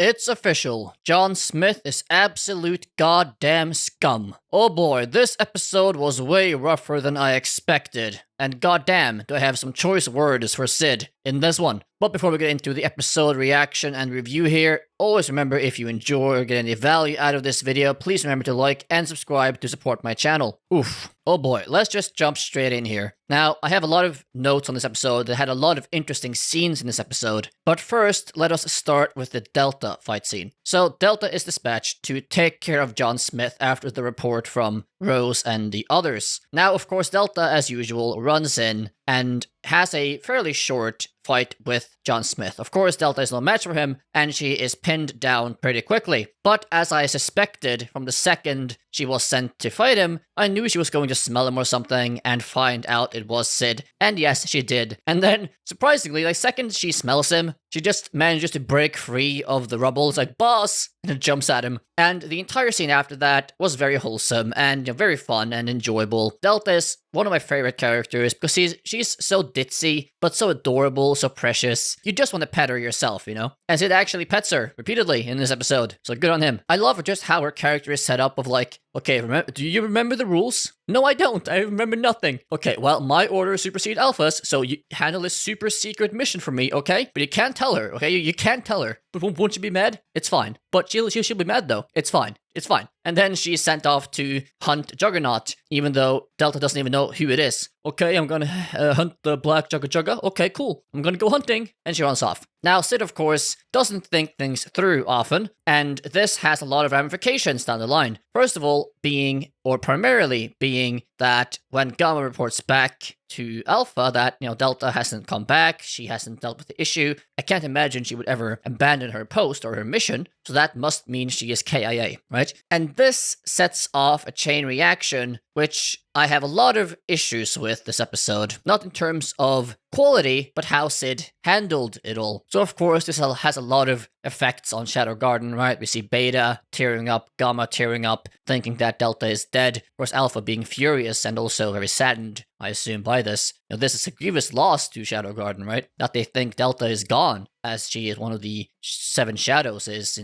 It's official. John Smith is absolute goddamn scum. Oh boy, this episode was way rougher than I expected. And goddamn, do I have some choice words for Sid in this one. But before we get into the episode reaction and review here, always remember if you enjoy or get any value out of this video, please remember to like and subscribe to support my channel. Oof. Oh boy, let's just jump straight in here. Now, I have a lot of notes on this episode that had a lot of interesting scenes in this episode. But first, let us start with the Delta fight scene. So, Delta is dispatched to take care of John Smith after the report from Rose and the others. Now, of course, Delta, as usual, runs in and has a fairly short fight with John Smith. Of course, Delta is no match for him, and she is pinned down pretty quickly. But as I suspected from the second she was sent to fight him, I knew she was going to smell him or something and find out it was Sid. And yes, she did. And then, surprisingly, the second she smells him, she just manages to break free of the rubble. It's like, boss! And it jumps at him. And the entire scene after that was very wholesome and very fun and enjoyable. Delta is one of my favorite characters because she's so ditzy, but so adorable, so precious. You just want to pet her yourself, you know? And Sid actually pets her repeatedly in this episode, so good on him. I love just how her character is set up of like, okay, do you remember the rules? No, I don't. I remember nothing. Okay, well, my orders supersede Alpha's, so you handle this super secret mission for me, okay? But you can't tell her, okay? You can't tell her. But won't you be mad? It's fine. But she'll be mad though. It's fine. It's fine. And then she's sent off to hunt Juggernaut, even though Delta doesn't even know who it is. Okay, I'm gonna hunt the black Jugga. Okay, cool. I'm gonna go hunting. And she runs off. Now, Sid, of course, doesn't think things through often, and this has a lot of ramifications down the line. First of all, primarily being that when Gamma reports back to Alpha that, Delta hasn't come back, she hasn't dealt with the issue, I can't imagine she would ever abandon her post or her mission, so that must mean she is KIA, right? And this sets off a chain reaction, which I have a lot of issues with this episode. Not in terms of quality, but how Sid handled it all. So of course, this has a lot of effects on Shadow Garden, right? We see Beta tearing up, Gamma tearing up, thinking that Delta is dead, of course Alpha being furious and also very saddened, I assume, by this. This is a grievous loss to Shadow Garden, right? That they think Delta is gone, as she is one of the 7 shadows, is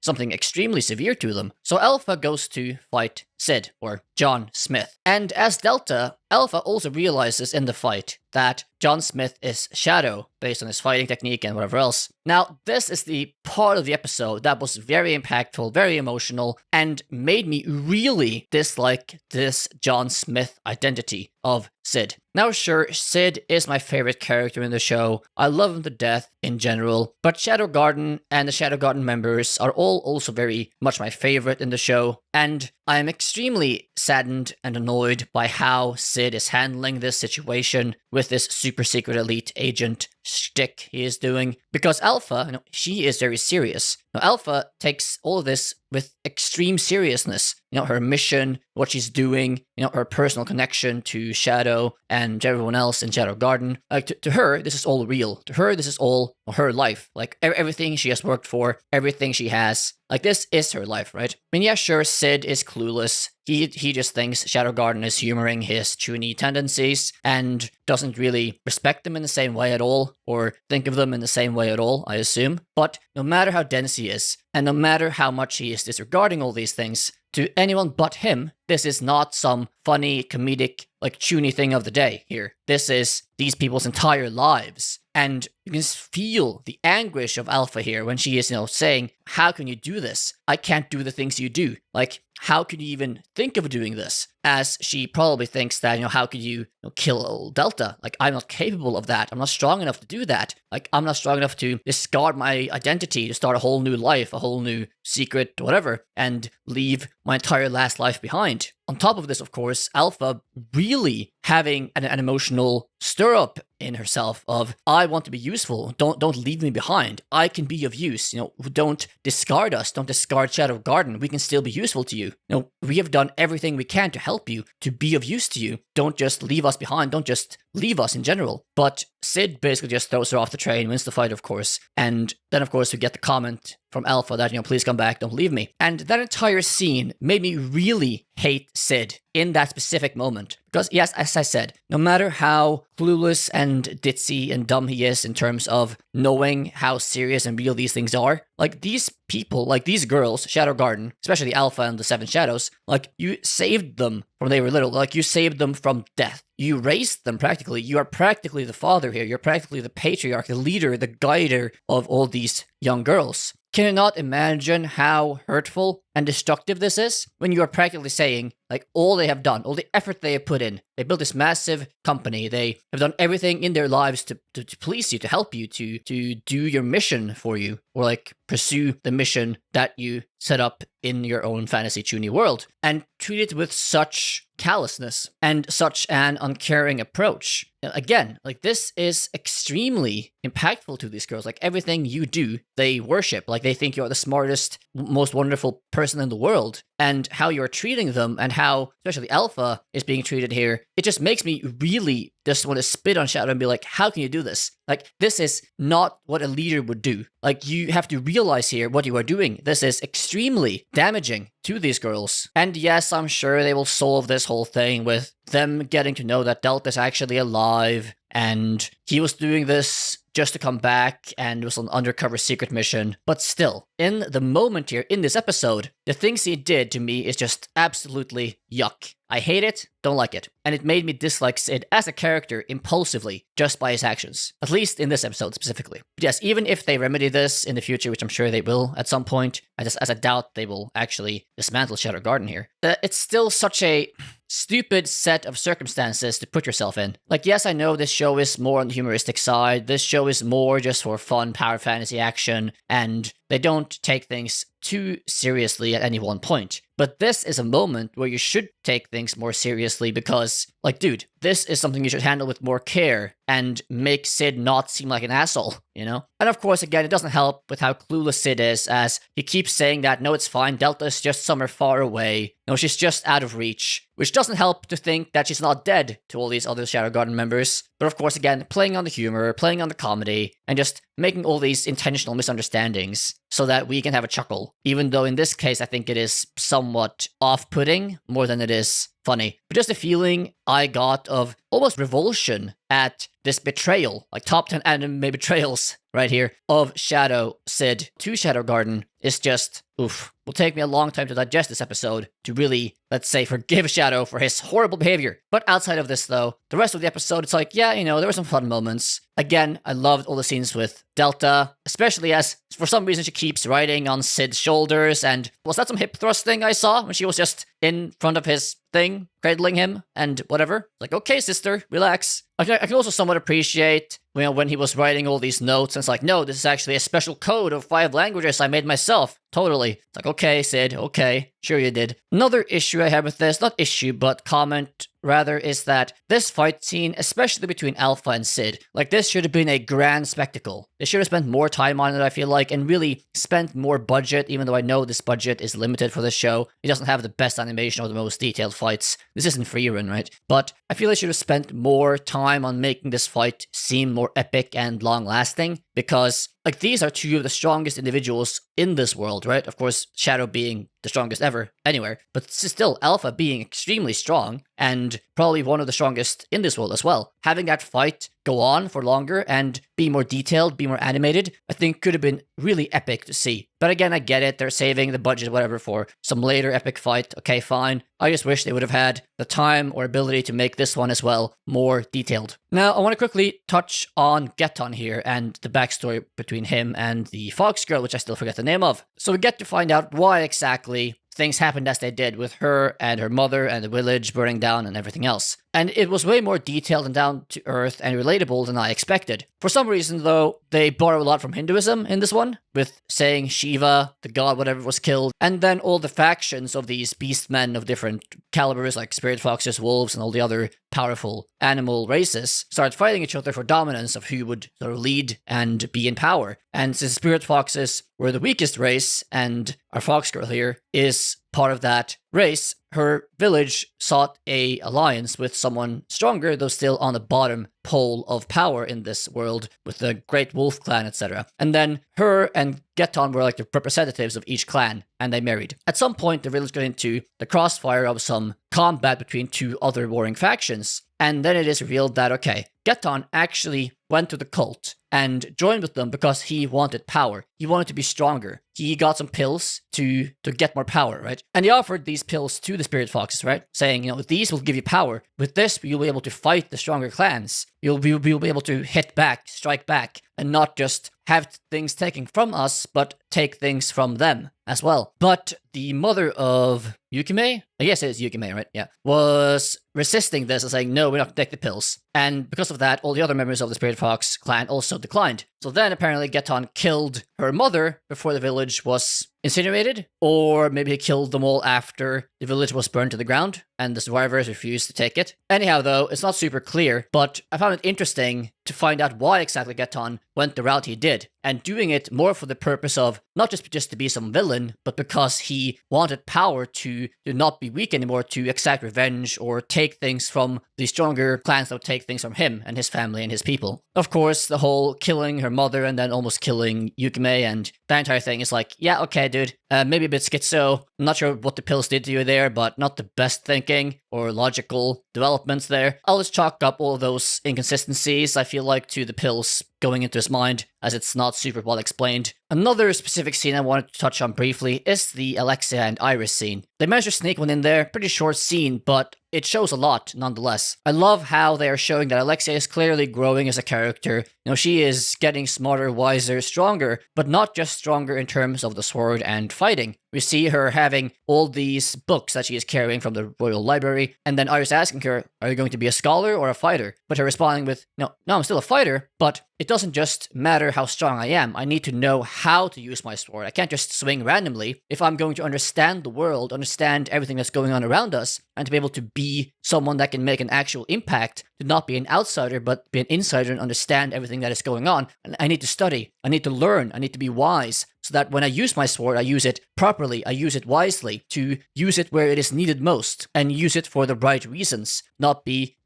something extremely severe to them. So Alpha goes to fight Sid, or John Smith. And as Delta, Alpha also realizes in the fight that John Smith is Shadow, based on his fighting technique and whatever else. Now, this is the part of the episode that was very impactful, very emotional, and made me really dislike this John Smith identity of Sid. Now, sure, Sid is my favorite character in the show. I love him to death in general, but Shadow Garden and the Shadow Garden members are all also very much my favorite in the show, and I am extremely saddened and annoyed by how Sid is handling this situation with this super secret elite agent shtick he is doing, because Alpha, she is very serious. Now, Alpha takes all of this with extreme seriousness. Her mission, what she's doing, her personal connection to Shadow and everyone else in Shadow Garden. To her, this is all real. To her, this is all her life. Like, everything she has worked for, everything she has. Like, this is her life, right? I mean, yeah, sure, Sid is clueless. He just thinks Shadow Garden is humoring his Chuny tendencies and doesn't really respect them in the same way at all, or think of them in the same way at all, I assume. But no matter how dense he is, and no matter how much he is disregarding all these things, to anyone but him, this is not some funny, comedic, Chuny thing of the day here. This is these people's entire lives. And you can feel the anguish of Alpha here when she is, saying, how can you do this? I can't do the things you do. Like, how could you even think of doing this? As she probably thinks that, how could you kill old Delta? Like, I'm not capable of that. I'm not strong enough to do that. Like, I'm not strong enough to discard my identity to start a whole new life, a whole new secret, whatever, and leave my entire last life behind. On top of this, of course, Alpha really having an emotional stir-up in herself of, I want to be useful, don't leave me behind, I can be of use, don't discard us, don't discard Shadow Garden, we can still be useful to you. We have done everything we can to help you, to be of use to you, don't just leave us behind, don't just leave us in general. But Sid basically just throws her off the train, wins the fight, of course, and then, of course, we get the comment from Alpha that, please come back, don't leave me. And that entire scene made me really hate Sid in that specific moment. Because yes, as I said, no matter how clueless and ditzy and dumb he is in terms of knowing how serious and real these things are, like these people, like these girls, Shadow Garden, especially Alpha and the Seven Shadows, like you saved them from they were little, like you saved them from death. You raised them practically. You are practically the father here. You're practically the patriarch, the leader, the guider of all these young girls. Can you not imagine how hurtful and destructive this is? When you are practically saying, like, all they have done, all the effort they have put in, they built this massive company, they have done everything in their lives to please you, to help you, to do your mission for you, or like pursue the mission that you set up in your own fantasy Chuny world, and treat it with such callousness and such an uncaring approach. Again, like this is extremely impactful to these girls. Like everything you do, they worship. Like they think you're the smartest, most wonderful person in the world. And how you're treating them and how, especially Alpha, is being treated here, it just makes me really just want to spit on Shadow and be like, how can you do this? Like, this is not what a leader would do. Like, you have to realize here what you are doing. This is extremely damaging to these girls. And yes, I'm sure they will solve this whole thing with them getting to know that Delta is actually alive and he was doing this just to come back and it was an undercover secret mission. But still, in the moment here, in this episode, the things he did to me is just absolutely yuck. I hate it, don't like it. And it made me dislike Sid as a character impulsively just by his actions. At least in this episode specifically. But yes, even if they remedy this in the future, which I'm sure they will at some point, as I doubt they will actually dismantle Shadow Garden here, it's still such a stupid set of circumstances to put yourself in. Like, yes, I know this show is more on the humoristic side. This show is more just for fun power fantasy action, and they don't take things too seriously at any one point. But this is a moment where you should take things more seriously because, like, dude, this is something you should handle with more care and make Sid not seem like an asshole, you know? And of course, again, it doesn't help with how clueless Sid is, as he keeps saying that, no, it's fine, Delta is just somewhere far away. No, she's just out of reach. Which doesn't help to think that she's not dead to all these other Shadow Garden members. But of course, again, playing on the humor, playing on the comedy, and just making all these intentional misunderstandings so that we can have a chuckle. Even though in this case, I think it is somewhat off-putting more than it is funny. But just a feeling I got of almost revulsion at this betrayal, like top 10 anime betrayals right here, of Shadow Sid to Shadow Garden is just, oof. Will take me a long time to digest this episode to really, let's say, forgive Shadow for his horrible behavior. But outside of this, though, the rest of the episode, it's like, yeah, you know, there were some fun moments. Again, I loved all the scenes with Delta, especially as, for some reason, she keeps riding on Sid's shoulders, and was that some hip thrusting I saw when she was just in front of his thing, cradling him, and whatever? Like, okay, sister, relax. I can also somewhat appreciate, you know, when he was writing all these notes, and it's like, no, this is actually a special code of 5 languages I made myself. Totally. It's like, okay, Sid, okay, sure you did. Another issue I have with this, not issue, but comment rather, is that this fight scene, especially between Alpha and Sid, like this should have been a grand spectacle. They should have spent more time on it, I feel like, and really spent more budget, even though I know this budget is limited for this show. It doesn't have the best animation or the most detailed fights. This isn't free run, right? But I feel they should have spent more time on making this fight seem more epic and long-lasting, because like these are two of the strongest individuals in this world, right? Of course, Shadow being the strongest ever anywhere, but still Alpha being extremely strong and probably one of the strongest in this world as well. Having that fight go on for longer and be more detailed, be more animated, I think could have been really epic to see. But again, I get it. They're saving the budget, whatever, for some later epic fight. Okay, fine. I just wish they would have had the time or ability to make this one as well more detailed. Now, I want to quickly touch on Geton here and the backstory between him and the Fox girl, which I still forget the name of. So we get to find out why exactly things happened as they did with her and her mother and the village burning down and everything else. And it was way more detailed and down to earth and relatable than I expected. For some reason, though, they borrow a lot from Hinduism in this one, with saying Shiva, the god, whatever, was killed, and then all the factions of these beastmen of different calibers, like spirit foxes, wolves, and all the other powerful animal races, started fighting each other for dominance of who would sort of lead and be in power. And since spirit foxes were the weakest race, and our fox girl here is part of that race, her village sought a alliance with someone stronger, though still on the bottom pole of power in this world, with the Great Wolf clan, etc. And then her and Geton were like the representatives of each clan, and they married. At some point, the village got into the crossfire of some combat between two other warring factions, and then it is revealed that, okay, Geton actually went to the cult and joined with them because he wanted power. He wanted to be stronger. He got some pills to get more power, right? And he offered these pills to the spirit foxes, right? Saying, these will give you power. With this, you'll be able to fight the stronger clans. You'll be able to hit back, strike back, and not just have things taken from us, but take things from them as well. But the mother of Yukime, I guess it is Yukime, right? Yeah. Was resisting this and saying, no, we're not going to take the pills. And because of that, all the other members of the Spirit Fox clan also declined. So then apparently Geton killed her mother before the village was incinerated, or maybe he killed them all after the village was burned to the ground and the survivors refused to take it. Anyhow, though, it's not super clear, but I found it interesting to find out why exactly Geton went the route he did, and doing it more for the purpose of not just to be some villain, but because he wanted power to not be weak anymore, to exact revenge or take things from the stronger clans that would take things from him and his family and his people. Of course, the whole killing her mother and then almost killing Yukime and that entire thing is like, yeah, okay, dude, maybe a bit schizo. I'm not sure what the pills did to you there, but not the best thinking or logical developments there. I'll just chalk up all of those inconsistencies, I feel like, to the pills going into his mind, as it's not super well explained. Another specific scene I wanted to touch on briefly is the Alexia and Iris scene. They managed to sneak one in there, pretty short scene, but it shows a lot nonetheless. I love how they are showing that Alexia is clearly growing as a character. She is getting smarter, wiser, stronger, but not just stronger in terms of the sword and fighting. We see her having all these books that she is carrying from the royal library, and then Iris asking her, are you going to be a scholar or a fighter? But her responding with, no, I'm still a fighter, but it doesn't just matter how strong I am. I need to know how to use my sword. I can't just swing randomly. If I'm going to understand the world, understand everything that's going on around us, and to be able to be someone that can make an actual impact, to not be an outsider, but be an insider and understand everything that is going on, I need to study. I need to learn. I need to be wise, so that when I use my sword, I use it properly, I use it wisely, to use it where it is needed most, and use it for the right reasons, not be,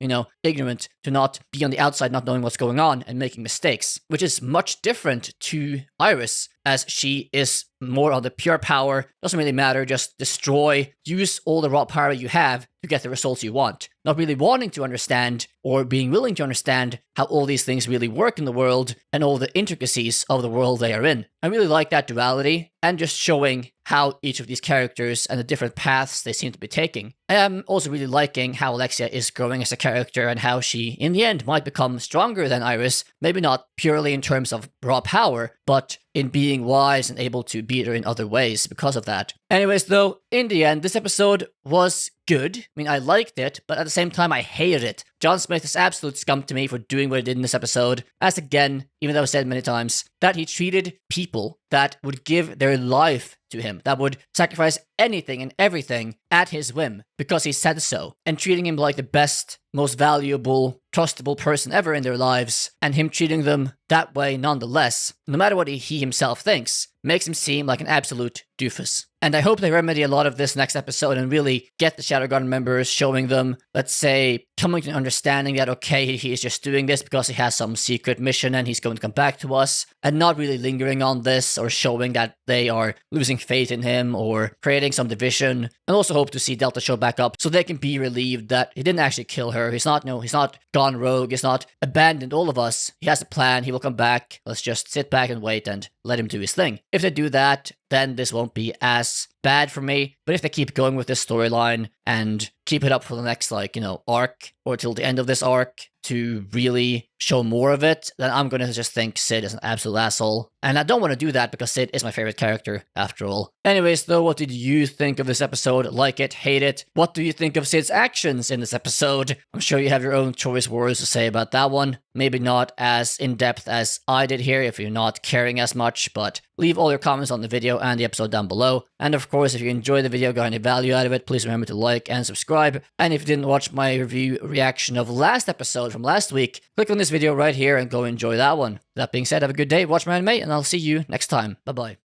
ignorant, to not be on the outside, not knowing what's going on, and making mistakes, which is much different to Iris, as she is more on the pure power, doesn't really matter, just destroy, use all the raw power you have to get the results you want. Not really wanting to understand or being willing to understand how all these things really work in the world and all the intricacies of the world they are in. I really like that duality and just showing how each of these characters and the different paths they seem to be taking. I am also really liking how Alexia is growing as a character and how she, in the end, might become stronger than Iris, maybe not purely in terms of raw power, but in being wise and able to beat her in other ways because of that. Anyways, though, in the end, this episode was good. I mean, I liked it, but at the same time, I hated it. John Smith is absolute scum to me for doing what he did in this episode, as again, even though I've said many times, that he treated people that would give their life to him, that would sacrifice anything and everything at his whim because he said so, and treating him like the best, most valuable, trustable person ever in their lives, and him treating them that way nonetheless, no matter what he himself thinks, makes him seem like an absolute doofus. And I hope they remedy a lot of this next episode and really get the Shadow Garden members, showing them, let's say, coming to an understanding that, okay, he is just doing this because he has some secret mission and he's going to come back to us, and not really lingering on this or showing that they are losing faith in him or creating some division. And also hope to see Delta show back up so they can be relieved that he didn't actually kill her. He's not gone rogue. He's not abandoned all of us. He has a plan. He will come back. Let's just sit back and wait and let him do his thing. If they do that, then this won't be as bad for me. But if they keep going with this storyline and keep it up for the next, arc, or till the end of this arc, to really show more of it, then I'm gonna just think Sid is an absolute asshole. And I don't want to do that because Sid is my favorite character, after all. Anyways, though, what did you think of this episode? Like it? Hate it? What do you think of Sid's actions in this episode? I'm sure you have your own choice words to say about that one. Maybe not as in-depth as I did here if you're not caring as much, but leave all your comments on the video and the episode down below. And of course, if you enjoyed the video, got any value out of it, please remember to like and subscribe. And if you didn't watch my review reaction of last episode from last week, click on this video right here and go enjoy that one. That being said, have a good day, watch my anime, and I'll see you next time. Bye-bye.